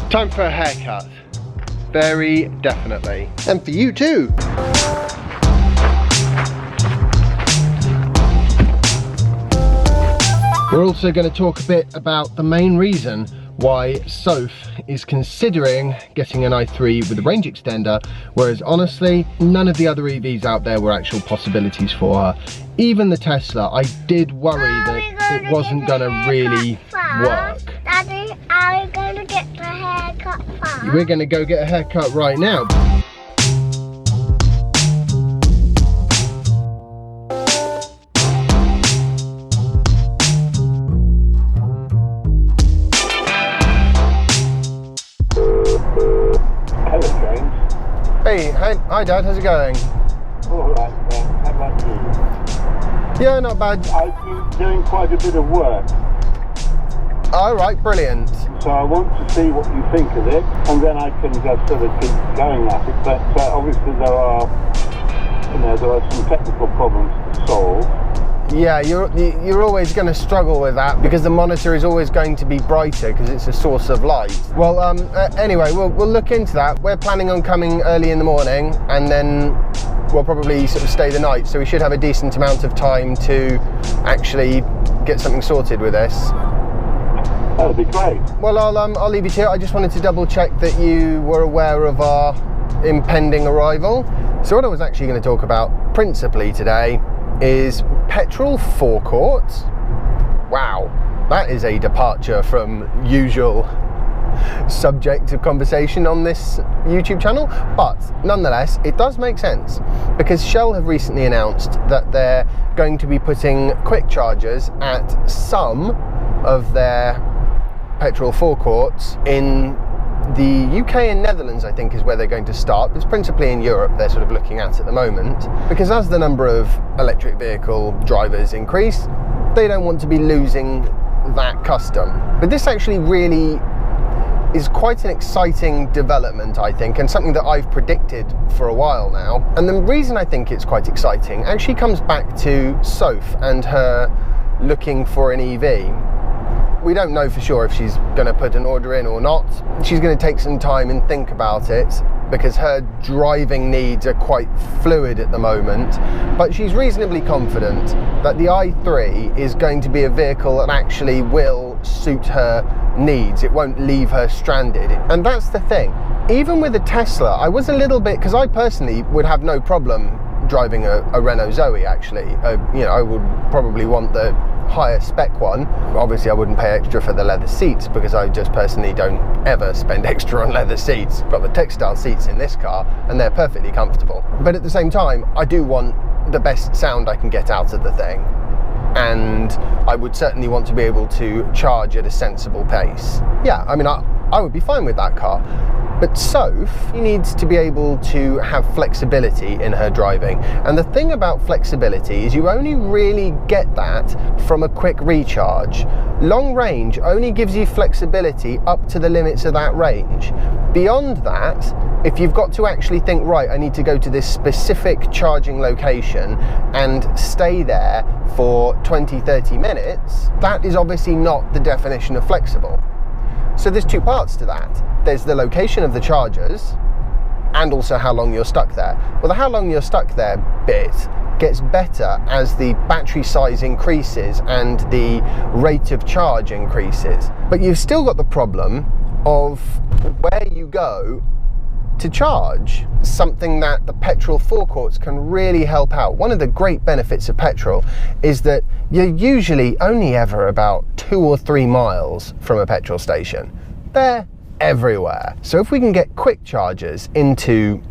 Time for a haircut. Very definitely. And for you too. We're also going to talk a bit about the main reason why Zoe is considering getting an i3 with a range extender, whereas honestly, none of the other EVs out there were actual possibilities for her. Even the Tesla, I did worry that it wasn't going to really work. Daddy, are we going to get the haircut first? We're going to go get a haircut right now. Hey, hi Dad, how's it going? Alright, how about you? Yeah, not bad. I've been doing quite a bit of work. Alright, brilliant. So I want to see what you think of it, and then I can just sort of keep going at it. But obviously there are some technical problems to solve. Yeah, you're always going to struggle with that because the monitor is always going to be brighter because it's a source of light. Well, anyway, we'll look into that. We're planning on coming early in the morning and then we'll probably sort of stay the night. So we should have a decent amount of time to actually get something sorted with this. That would be great. Well, I'll leave you to it. I just wanted to double check that you were aware of our impending arrival. So what I was actually going to talk about principally today is Petrol forecourts. Wow, that is a departure from usual subject of conversation on this YouTube channel, but nonetheless it does make sense because Shell have recently announced that they're going to be putting quick chargers at some of their petrol forecourts in the UK and Netherlands, I think, is where they're going to start. It's principally in Europe they're sort of looking at the moment, because as the number of electric vehicle drivers increase, they don't want to be losing that custom. But this actually really is quite an exciting development, I think, and something that I've predicted for a while now. And the reason I think it's quite exciting actually comes back to Zoe and her looking for an EV. We don't know for sure if she's going to put an order in or not. She's going to take some time and think about it because her driving needs are quite fluid at the moment. But she's reasonably confident that the i3 is going to be a vehicle that actually will suit her needs. It won't leave her stranded. And that's the thing. Even with a Tesla, I was a little bit, because I personally would have no problem driving a Renault Zoe actually. I would probably want the higher spec one. Obviously I wouldn't pay extra for the leather seats because I just personally don't ever spend extra on leather seats. I've got the textile seats in this car and they're perfectly comfortable. But at the same time, I do want the best sound I can get out of the thing. And I would certainly want to be able to charge at a sensible pace. Yeah, I mean, I would be fine with that car. But Zoe needs to be able to have flexibility in her driving. And the thing about flexibility is you only really get that from a quick recharge. Long range only gives you flexibility up to the limits of that range. Beyond that, if you've got to actually think, right, I need to go to this specific charging location and stay there for 20-30 minutes, that is obviously not the definition of flexible. So there's two parts to that. There's the location of the chargers and also how long you're stuck there. Well, the how long you're stuck there bit gets better as the battery size increases and the rate of charge increases. But you've still got the problem of where you go to charge, something that the petrol forecourts can really help out. One of the great benefits of petrol is that you're usually only ever about 2 or 3 miles from a petrol station. They're everywhere. So if we can get quick chargers into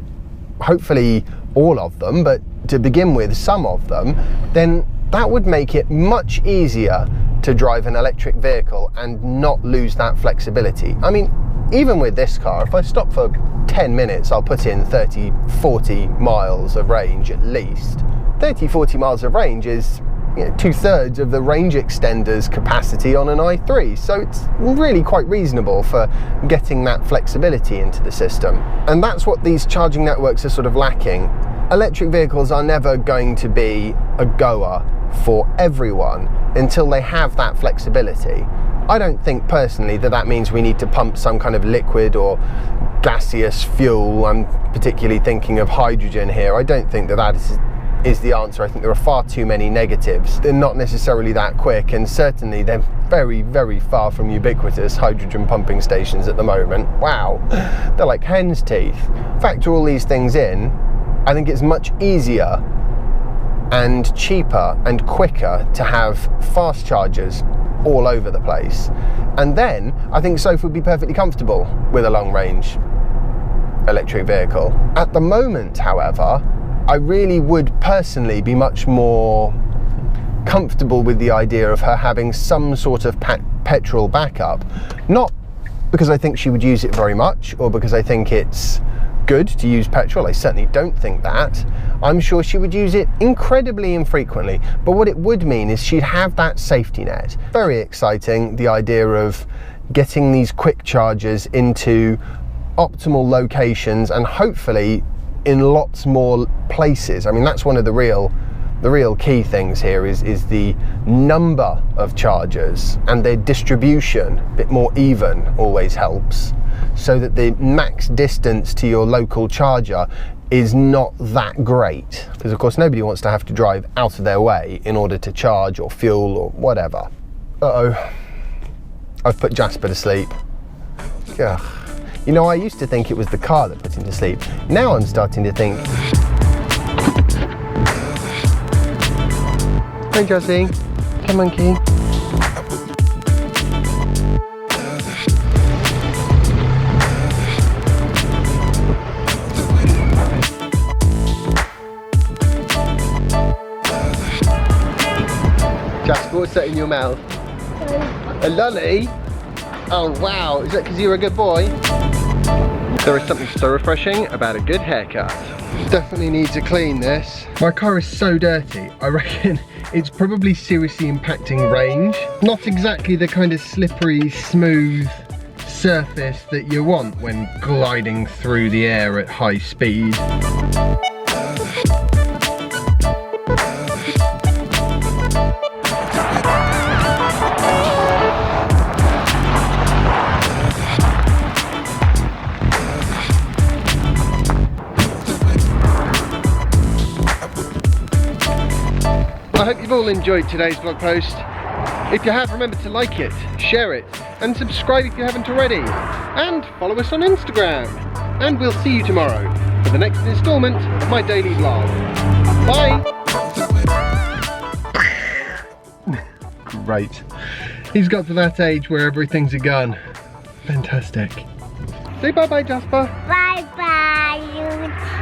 hopefully all of them, but to begin with some of them, then that would make it much easier to drive an electric vehicle and not lose that flexibility. I mean, even with this car, if I stop for 10 minutes, I'll put in 30-40 miles of range at least. 30-40 miles of range is 2/3 of the range extender's capacity on an i3, so it's really quite reasonable for getting that flexibility into the system. And that's what these charging networks are sort of lacking. Electric vehicles are never going to be a goer for everyone until they have that flexibility. I don't think personally that means we need to pump some kind of liquid or gaseous fuel. I'm particularly thinking of hydrogen here. I don't think that is the answer. I think there are far too many negatives. They're not necessarily that quick, and certainly they're very, very far from ubiquitous, hydrogen pumping stations at the moment. Wow, they're like hen's teeth. Factor all these things in, I think it's much easier and cheaper and quicker to have fast chargers all over the place. And then I think Sophie would be perfectly comfortable with a long range electric vehicle. At the moment, however, I really would personally be much more comfortable with the idea of her having some sort of petrol backup. Not because I think she would use it very much or because I think it's good to use petrol. I certainly don't think that. I'm sure she would use it incredibly infrequently, but what it would mean is she'd have that safety net. Very exciting, the idea of getting these quick chargers into optimal locations and hopefully in lots more places. I mean, that's one of the real key things here is the number of chargers, and their distribution a bit more even always helps, so that the max distance to your local charger is not that great, because of course nobody wants to have to drive out of their way in order to charge or fuel or whatever. Uh-oh, I've put Jasper to sleep. Ugh. You know, I used to think it was the car that put him to sleep. Now I'm starting to think... Hi Jessie, come on Key. Jasper, what's that in your mouth? A lolly? Oh wow, is that because you're a good boy? There is something so refreshing about a good haircut. Definitely need to clean this. My car is so dirty, I reckon it's probably seriously impacting range. Not exactly the kind of slippery, smooth surface that you want when gliding through the air at high speed. I hope you've all enjoyed today's vlog post. If you have, remember to like it, share it, and subscribe if you haven't already. And follow us on Instagram. And we'll see you tomorrow for the next instalment of my daily vlog. Bye! Great. He's got to that age where everything's a gun. Fantastic. Say bye-bye, Jasper. Bye-bye, YouTube.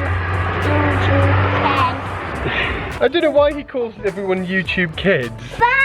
I don't know why he calls everyone YouTube kids. Bye.